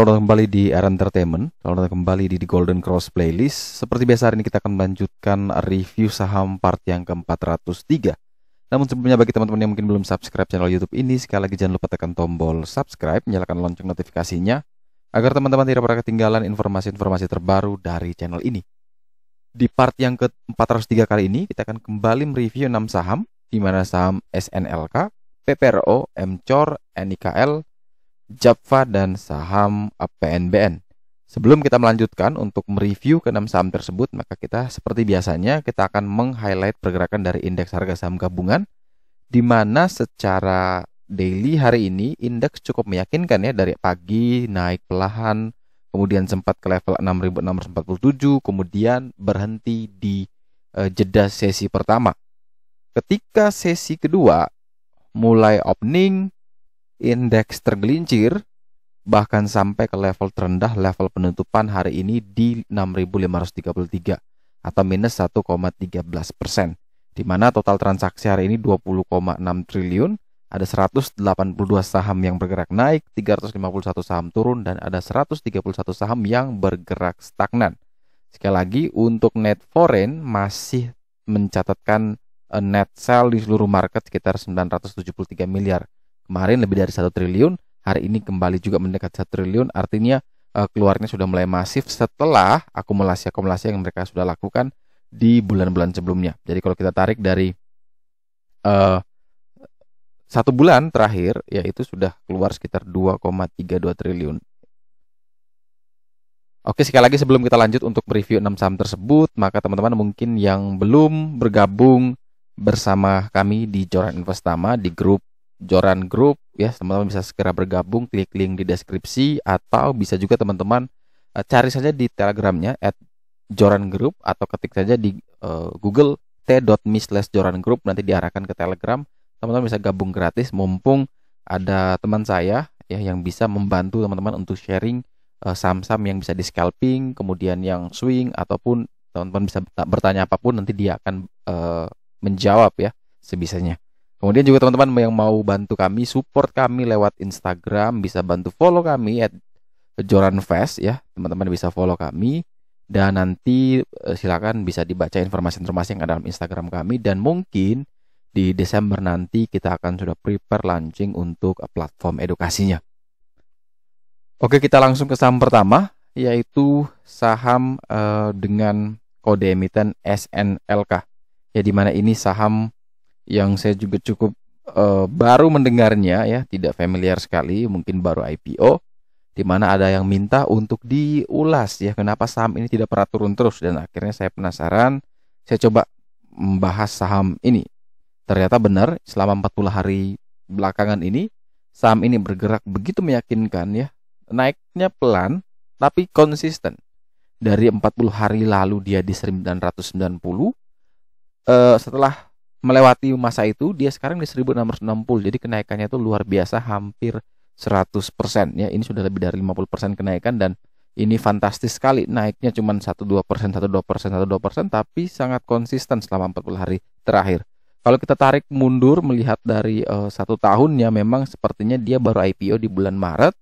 Selamat datang kembali di Era Entertainment. Selamat datang kembali di Golden Cross Playlist. Seperti biasa hari ini kita akan melanjutkan review saham part yang ke-403. Namun sebelumnya bagi teman-teman yang mungkin belum subscribe channel YouTube ini, sekali lagi jangan lupa tekan tombol subscribe, nyalakan lonceng notifikasinya agar teman-teman tidak pernah ketinggalan informasi-informasi terbaru dari channel ini. Di part yang ke-403 kali ini kita akan kembali mereview 6 saham, di mana saham SNLK, PPRO, MCOR, NIKL, Japfa, dan saham PNBN. Sebelum kita melanjutkan untuk mereview ke-6 saham tersebut, maka kita seperti biasanya kita akan meng-highlight pergerakan dari indeks harga saham gabungan, di mana secara daily hari ini indeks cukup meyakinkan ya, dari pagi naik perlahan, kemudian sempat ke level 6.647, kemudian berhenti di jeda sesi pertama. Ketika sesi kedua mulai opening, indeks tergelincir bahkan sampai ke level terendah, level penutupan hari ini di 6.533 atau minus 1,13%, di mana total transaksi hari ini 20,6 triliun. Ada 182 saham yang bergerak naik, 351 saham turun, dan ada 131 saham yang bergerak stagnan. Sekali lagi, untuk net foreign masih mencatatkan net sell di seluruh market sekitar 973 miliar. Kemarin lebih dari 1 triliun, hari ini kembali juga mendekat 1 triliun, artinya keluarnya sudah mulai masif setelah akumulasi-akumulasi yang mereka sudah lakukan di bulan-bulan sebelumnya. Jadi kalau kita tarik dari 1 bulan terakhir, yaitu sudah keluar sekitar 2,32 triliun. Oke, sekali lagi sebelum kita lanjut untuk mereview 6 saham tersebut, maka teman-teman mungkin yang belum bergabung bersama kami di Joran Investama, di grup Joran Group, ya teman-teman bisa segera bergabung, klik link di deskripsi, atau bisa juga teman-teman cari saja di Telegramnya @Joran Group, atau ketik saja di Google t.me/Joran Group, nanti diarahkan ke Telegram. Teman-teman bisa gabung gratis, mumpung ada teman saya ya yang bisa membantu teman-teman untuk sharing saham-saham yang bisa di scalping, kemudian yang swing, ataupun teman-teman bisa bertanya apapun, nanti dia akan menjawab ya sebisanya. Kemudian juga teman-teman yang mau bantu kami, support kami lewat Instagram, bisa bantu follow kami @JoranFest ya. Teman-teman bisa follow kami, dan nanti silakan bisa dibaca informasi-informasi yang ada dalam Instagram kami, dan mungkin di Desember nanti kita akan sudah prepare launching untuk platform edukasinya. Oke, kita langsung ke saham pertama, yaitu saham dengan kode emiten SNLK. Ya, di mana ini saham yang saya juga cukup baru mendengarnya ya, tidak familiar sekali, mungkin baru IPO, di mana ada yang minta untuk diulas ya, kenapa saham ini tidak pernah turun terus, dan akhirnya saya penasaran, saya coba membahas saham ini. Ternyata benar, selama 40 hari belakangan ini saham ini bergerak begitu meyakinkan ya. Naiknya pelan tapi konsisten. Dari 40 hari lalu dia di 990. Setelah melewati masa itu dia sekarang di 1660. Jadi kenaikannya itu luar biasa, hampir 100% ya. Ini sudah lebih dari 50% kenaikan, dan ini fantastis sekali. Naiknya cuma 1-2%, 1-2%, 1-2%, tapi sangat konsisten selama 40 hari terakhir. Kalau kita tarik mundur melihat dari 1 tahunnya, memang sepertinya dia baru IPO di bulan Maret.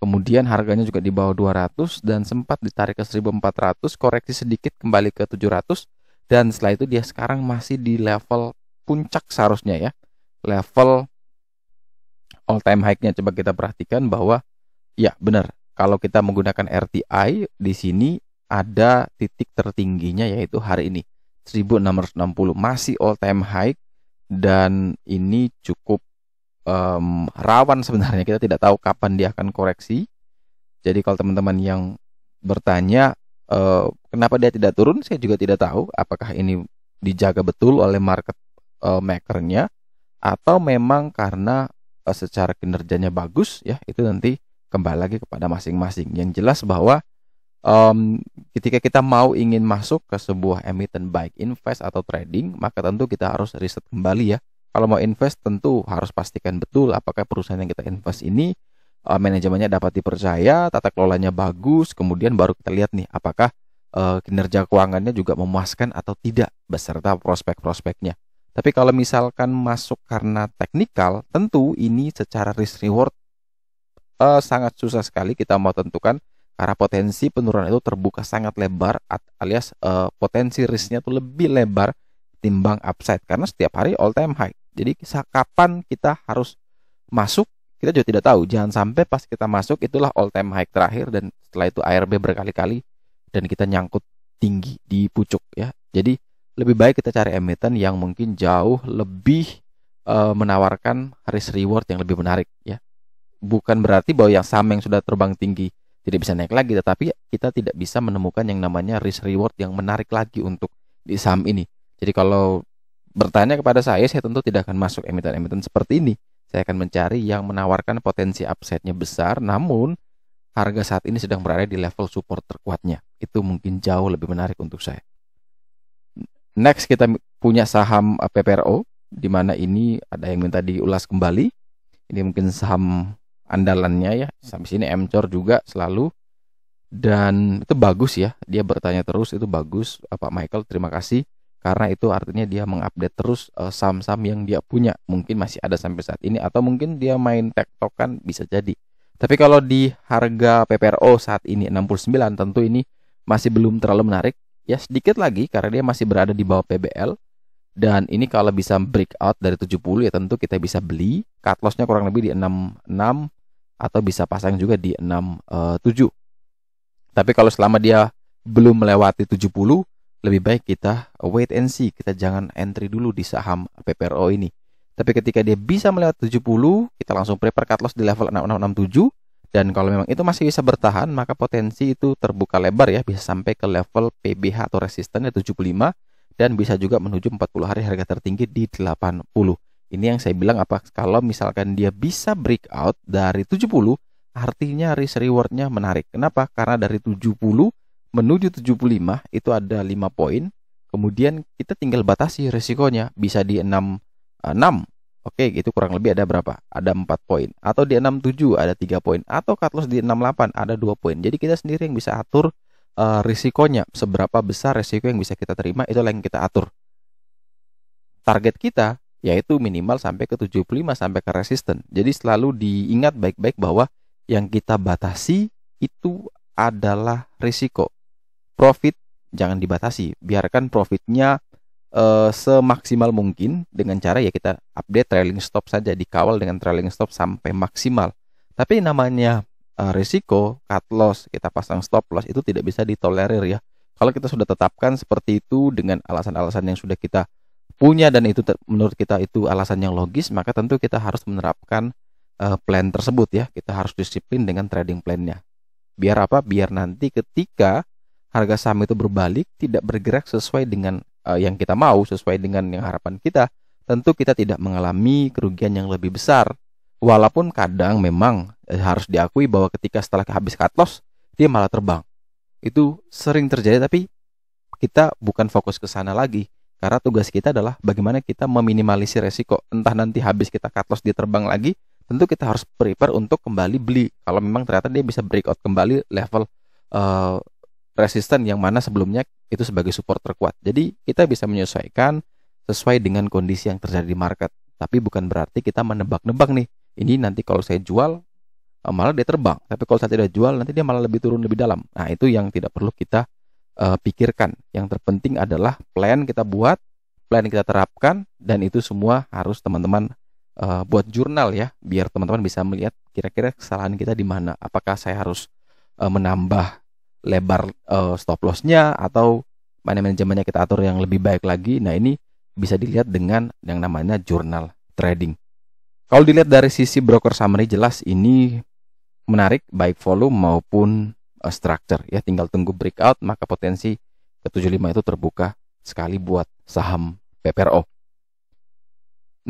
Kemudian harganya juga di bawah 200 dan sempat ditarik ke 1400, koreksi sedikit kembali ke 700, dan setelah itu dia sekarang masih di level puncak seharusnya ya. Level all time high-nya coba kita perhatikan bahwa ya benar, kalau kita menggunakan RTI di sini ada titik tertingginya yaitu hari ini 1660, masih all time high, dan ini cukup rawan sebenarnya. Kita tidak tahu kapan dia akan koreksi. Jadi kalau teman-teman yang bertanya kenapa dia tidak turun, saya juga tidak tahu apakah ini dijaga betul oleh market makernya, atau memang karena secara kinerjanya bagus ya. Itu nanti kembali lagi kepada masing-masing. Yang jelas bahwa ketika kita ingin masuk ke sebuah emiten baik invest atau trading, maka tentu kita harus riset kembali ya. Kalau mau invest tentu harus pastikan betul apakah perusahaan yang kita invest ini manajemennya dapat dipercaya, tata kelolanya bagus, kemudian baru kita lihat nih apakah kinerja keuangannya juga memuaskan atau tidak beserta prospek-prospeknya. Tapi kalau misalkan masuk karena teknikal, tentu ini secara risk reward sangat susah sekali kita mau tentukan karena potensi penurunan itu terbuka sangat lebar alias potensi risknya tuh lebih lebar timbang upside karena setiap hari all time high. Jadi kapan kita harus masuk kita juga tidak tahu. Jangan sampai pas kita masuk itulah all time high terakhir dan setelah itu ARB berkali-kali dan kita nyangkut tinggi di pucuk ya. Jadi lebih baik kita cari emiten yang mungkin jauh lebih menawarkan risk reward yang lebih menarik ya. Bukan berarti bahwa yang saham yang sudah terbang tinggi tidak bisa naik lagi, tetapi kita tidak bisa menemukan yang namanya risk reward yang menarik lagi untuk di saham ini. Jadi kalau bertanya kepada saya tentu tidak akan masuk emiten-emiten seperti ini. Saya akan mencari yang menawarkan potensi upside-nya besar, namun harga saat ini sedang berada di level support terkuatnya. Itu mungkin jauh lebih menarik untuk saya. Next kita punya saham PPRO, di mana ini ada yang minta diulas kembali. Ini mungkin saham andalannya ya. Sampai sini MCOR juga selalu. Dan itu bagus ya. Dia bertanya terus, itu bagus. Pak Michael, terima kasih. Karena itu artinya dia mengupdate terus saham-saham yang dia punya. Mungkin masih ada sampai saat ini. Atau mungkin dia main tektokan, bisa jadi. Tapi kalau di harga PPRO saat ini 69, tentu ini masih belum terlalu menarik. Ya sedikit lagi karena dia masih berada di bawah PBL. Dan ini kalau bisa breakout dari 70 ya tentu kita bisa beli. Cut loss-nya kurang lebih di 66 atau bisa pasang juga di 67. Tapi kalau selama dia belum melewati 70, lebih baik kita wait and see. Kita jangan entry dulu di saham PPRO ini. Tapi ketika dia bisa melewati 70, kita langsung prepare cut loss di level 6667. Dan kalau memang itu masih bisa bertahan, maka potensi itu terbuka lebar ya, bisa sampai ke level PBH atau resistannya 75 dan bisa juga menuju 40 hari harga tertinggi di 80. Ini yang saya bilang apa kalau misalkan dia bisa breakout dari 70, artinya risk rewardnya menarik. Kenapa? Karena dari 70 menuju 75 itu ada 5 poin. Kemudian kita tinggal batasi risikonya, bisa di 66. Oke, itu kurang lebih ada berapa? Ada 4 poin. Atau di 67 ada 3 poin. Atau cut loss di 68 ada 2 poin. Jadi kita sendiri yang bisa atur risikonya. Seberapa besar risiko yang bisa kita terima, itulah yang kita atur. Target kita yaitu minimal sampai ke 75 sampai ke resisten. Jadi selalu diingat baik-baik bahwa yang kita batasi itu adalah risiko. Profit jangan dibatasi. Biarkan profitnya semaksimal mungkin dengan cara ya kita update trailing stop saja, dikawal dengan trailing stop sampai maksimal. Tapi namanya risiko, cut loss, kita pasang stop loss itu tidak bisa ditolerir ya. Kalau kita sudah tetapkan seperti itu dengan alasan-alasan yang sudah kita punya dan itu menurut kita itu alasan yang logis, maka tentu kita harus menerapkan plan tersebut ya. Kita harus disiplin dengan trading plan-nya. Biar apa? Biar nanti ketika harga saham itu berbalik tidak bergerak sesuai dengan yang kita mau, sesuai dengan yang harapan kita, tentu kita tidak mengalami kerugian yang lebih besar. Walaupun kadang memang harus diakui bahwa ketika setelah habis cut loss dia malah terbang. Itu sering terjadi, tapi kita bukan fokus ke sana lagi. Karena tugas kita adalah bagaimana kita meminimalisir resiko. Entah nanti habis kita cut loss dia terbang lagi, tentu kita harus prepare untuk kembali beli. Kalau memang ternyata dia bisa breakout kembali level resisten yang mana sebelumnya itu sebagai support terkuat. Jadi kita bisa menyesuaikan sesuai dengan kondisi yang terjadi di market. Tapi bukan berarti kita menebak-nebak nih. Ini nanti kalau saya jual malah dia terbang. Tapi kalau saya tidak jual nanti dia malah lebih turun lebih dalam. Nah itu yang tidak perlu kita pikirkan. Yang terpenting adalah plan kita buat, plan kita terapkan, dan itu semua harus teman-teman buat jurnal ya, biar teman-teman bisa melihat kira-kira kesalahan kita di mana. Apakah saya harus menambah lebar stop loss-nya atau manajemennya kita atur yang lebih baik lagi. Nah ini bisa dilihat dengan yang namanya jurnal trading. Kalau dilihat dari sisi broker summary jelas ini menarik baik volume maupun structure ya, tinggal tunggu breakout maka potensi ke 75 itu terbuka sekali buat saham PPRO.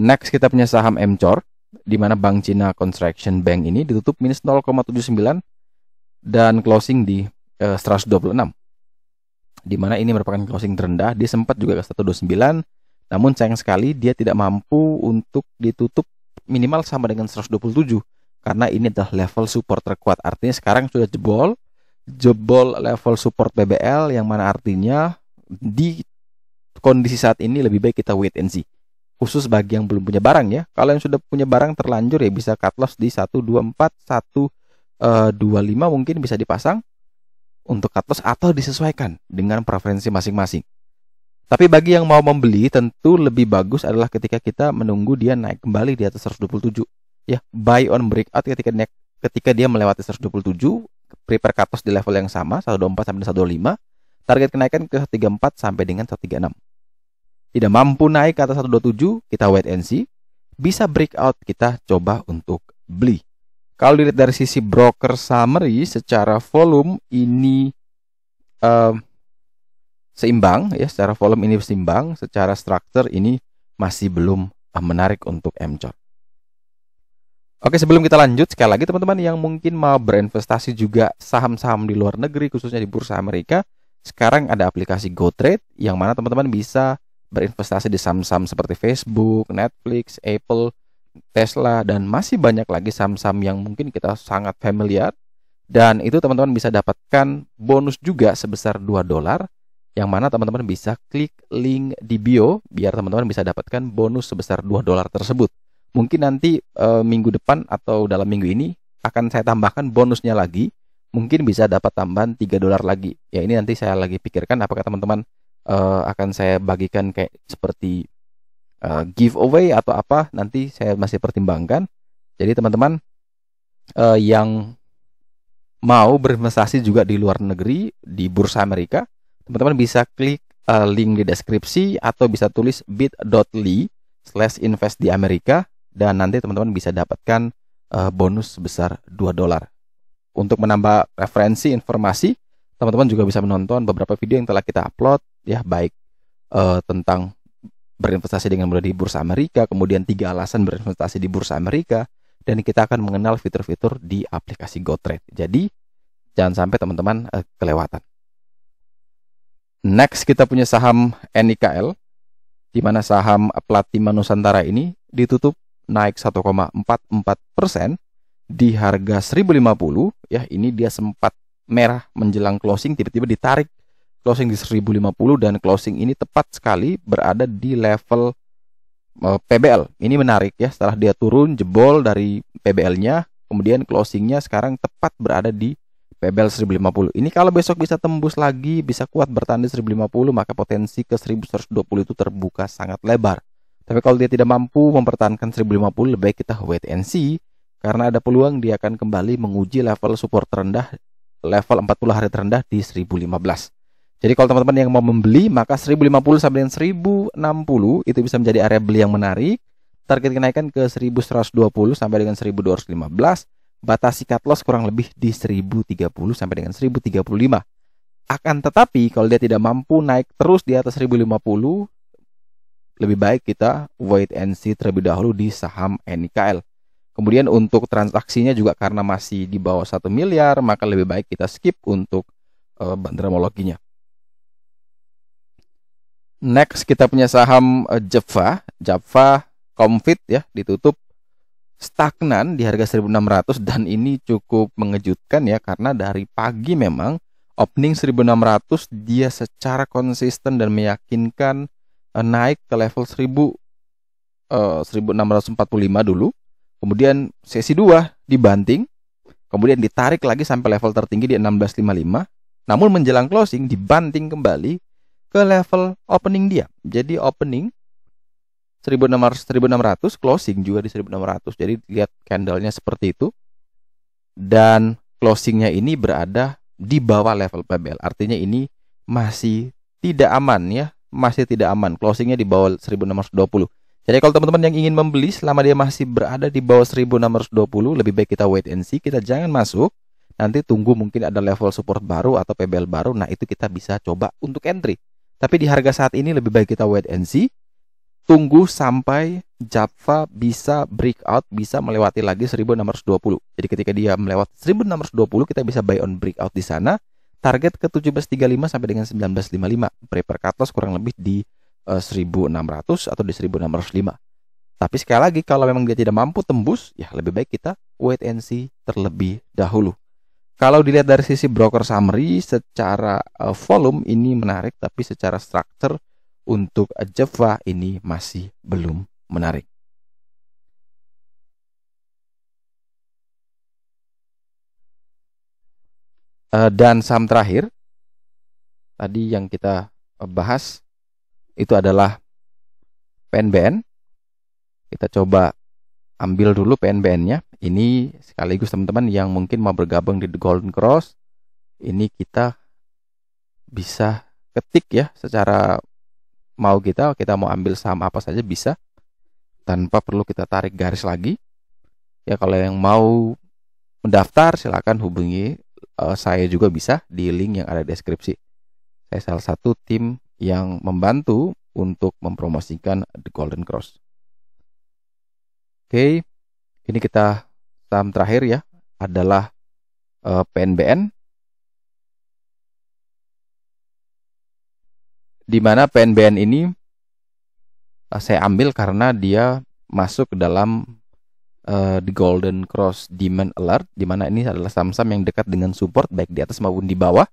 Next kita punya saham MCOR di mana Bank Cina Construction Bank ini ditutup minus 0,79 dan closing di 126. Di mana ini merupakan closing terendah, dia sempat juga ke 129 namun sayang sekali dia tidak mampu untuk ditutup minimal sama dengan 127 karena ini adalah level support terkuat. Artinya sekarang sudah jebol level support PBL yang mana artinya di kondisi saat ini lebih baik kita wait and see. khusus bagi yang belum punya barang ya. Kalau yang sudah punya barang terlanjur ya bisa cut loss di 124, 125 mungkin bisa dipasang untuk cut loss atau disesuaikan dengan preferensi masing-masing. Tapi bagi yang mau membeli tentu lebih bagus adalah ketika kita menunggu dia naik kembali di atas 127 ya. Buy on breakout ketika dia melewati 127, prepare cut loss di level yang sama 124 sampai 125, target kenaikan ke 134 sampai dengan 136. Tidak mampu naik ke atas 127, kita wait and see. Bisa breakout, kita coba untuk beli. Kalau dilihat dari sisi broker summary, secara volume ini seimbang ya, secara volume ini seimbang, secara structure ini masih belum menarik untuk MCOR. Oke, sebelum kita lanjut, sekali lagi teman-teman yang mungkin mau berinvestasi juga saham-saham di luar negeri, khususnya di bursa Amerika, sekarang ada aplikasi GoTrade yang mana teman-teman bisa berinvestasi di saham-saham seperti Facebook, Netflix, Apple, Tesla, dan masih banyak lagi saham-saham yang mungkin kita sangat familiar. Dan itu teman-teman bisa dapatkan bonus juga sebesar $2, yang mana teman-teman bisa klik link di bio biar teman-teman bisa dapatkan bonus sebesar $2 tersebut. Mungkin nanti minggu depan atau dalam minggu ini akan saya tambahkan bonusnya lagi. Mungkin bisa dapat tambahan $3 lagi. Ya, ini nanti saya lagi pikirkan apakah teman-teman akan saya bagikan kayak seperti giveaway atau apa, nanti saya masih pertimbangkan. Jadi teman-teman yang mau berinvestasi juga di luar negeri di bursa Amerika, teman-teman bisa klik link di deskripsi atau bisa tulis bit.ly/invest di Amerika, dan nanti teman-teman bisa dapatkan bonus sebesar $2. Untuk menambah referensi informasi, teman-teman juga bisa menonton beberapa video yang telah kita upload ya, baik tentang berinvestasi dengan mudah di bursa Amerika, kemudian 3 alasan berinvestasi di bursa Amerika, dan kita akan mengenal fitur-fitur di aplikasi GoTrade. Jadi jangan sampai teman-teman kelewatan. Next kita punya saham NIKL, di mana saham Platinum Nusantara ini ditutup naik 1,44% di harga 1050 ya. Ini dia sempat merah menjelang closing, tiba-tiba ditarik closing di 1050, dan closing ini tepat sekali berada di level PBL. Ini menarik ya, setelah dia turun jebol dari PBL-nya, kemudian closingnya sekarang tepat berada di PBL 1050. Ini kalau besok bisa tembus lagi, bisa kuat bertahan di 1050, maka potensi ke 1120 itu terbuka sangat lebar. Tapi kalau dia tidak mampu mempertahankan 1050, lebih baik kita wait and see, karena ada peluang dia akan kembali menguji level support terendah, level 40 hari terendah di 1015. Jadi kalau teman-teman yang mau membeli, maka 1050 sampai dengan 1060 itu bisa menjadi area beli yang menarik. Target kenaikan ke 1120 sampai dengan 1215. Batasi cut loss kurang lebih di 1030 sampai dengan 1035. Akan tetapi kalau dia tidak mampu naik terus di atas 1050, lebih baik kita wait and see terlebih dahulu di saham NIKL. Kemudian untuk transaksinya juga karena masih di bawah 1 miliar, maka lebih baik kita skip untuk bandranologinya. Next kita punya saham Java Comfit ya, ditutup stagnan di harga 1600, dan ini cukup mengejutkan ya, karena dari pagi memang opening 1600 dia secara konsisten dan meyakinkan naik ke level 1645 dulu. Kemudian sesi 2 dibanting, kemudian ditarik lagi sampai level tertinggi di 1655. Namun menjelang closing dibanting kembali ke level opening dia. Jadi opening 1600, closing juga di 1600. Jadi lihat candlenya seperti itu. Dan closingnya ini berada di bawah level PBL. Artinya ini masih tidak aman ya, masih tidak aman. Closingnya di bawah 1620. Jadi kalau teman-teman yang ingin membeli selama dia masih berada di bawah 1620, lebih baik kita wait and see, kita jangan masuk. Nanti tunggu mungkin ada level support baru atau PBL baru. Nah, itu kita bisa coba untuk entry. Tapi di harga saat ini lebih baik kita wait and see. Tunggu sampai Java bisa breakout, bisa melewati lagi 1620. Jadi ketika dia melewati 1620, kita bisa buy on breakout di sana. Target ke 1735 sampai dengan 1955. Prepare cut loss kurang lebih di 1600 atau di 1605. Tapi sekali lagi, kalau memang dia tidak mampu tembus, ya lebih baik kita wait and see terlebih dahulu. Kalau dilihat dari sisi broker summary, secara volume ini menarik, tapi secara structure untuk Java ini masih belum menarik. Dan saham terakhir tadi yang kita bahas itu adalah PNBN. Kita coba ambil dulu PNBN-nya. Ini sekaligus teman-teman yang mungkin mau bergabung di The Golden Cross, ini kita bisa ketik ya secara mau kita mau ambil saham apa saja bisa, tanpa perlu kita tarik garis lagi. Ya kalau yang mau mendaftar silakan hubungi saya juga bisa di link yang ada di deskripsi. Saya salah satu tim yang membantu untuk mempromosikan The Golden Cross. Oke, ini kita saham terakhir ya adalah PNBN. Di mana PNBN ini saya ambil karena dia masuk ke dalam The Golden Cross Demand Alert, di mana ini adalah saham-saham yang dekat dengan support baik di atas maupun di bawah.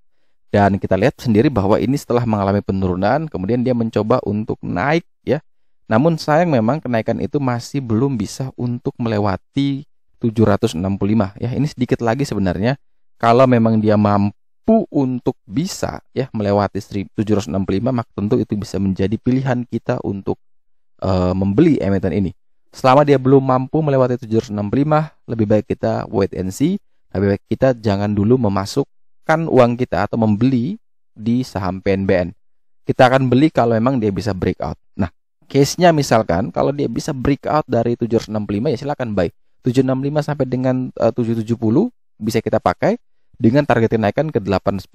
Dan kita lihat sendiri bahwa ini setelah mengalami penurunan, kemudian dia mencoba untuk naik ya. Namun sayang memang kenaikan itu masih belum bisa untuk melewati 765 ya. Ini sedikit lagi sebenarnya kalau memang dia mampu untuk bisa ya melewati 765, maka tentu itu bisa menjadi pilihan kita untuk membeli emiten ini. Selama dia belum mampu melewati 765, lebih baik kita wait and see. Lebih baik kita jangan dulu memasukkan uang kita atau membeli di saham PNBN. Kita akan beli kalau memang dia bisa breakout. Nah, case-nya misalkan kalau dia bisa breakout dari 765 ya silakan buy. 765 sampai dengan 770 bisa kita pakai dengan target kenaikan ke 810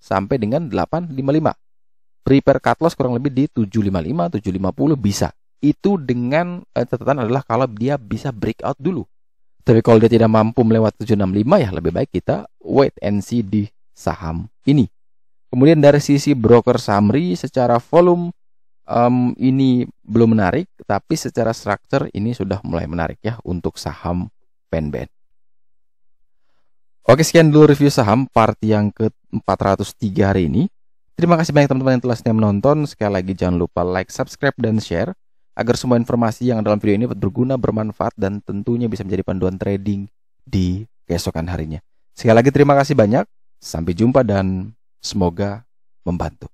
sampai dengan 855. Prepare cut loss kurang lebih di 755, 750 bisa. Itu dengan catatan adalah kalau dia bisa breakout dulu. Tapi kalau dia tidak mampu melewati 765 ya lebih baik kita wait and see di saham ini. Kemudian dari sisi broker summary secara volume ini belum menarik, tapi secara structure ini sudah mulai menarik ya untuk saham PNBN. Oke, sekian dulu review saham part yang ke-403 hari ini. Terima kasih banyak teman-teman yang telah setia menonton. Sekali lagi jangan lupa like, subscribe, dan share agar semua informasi yang dalam video ini berguna, bermanfaat, dan tentunya bisa menjadi panduan trading di keesokan harinya. Sekali lagi terima kasih banyak. Sampai jumpa dan semoga membantu.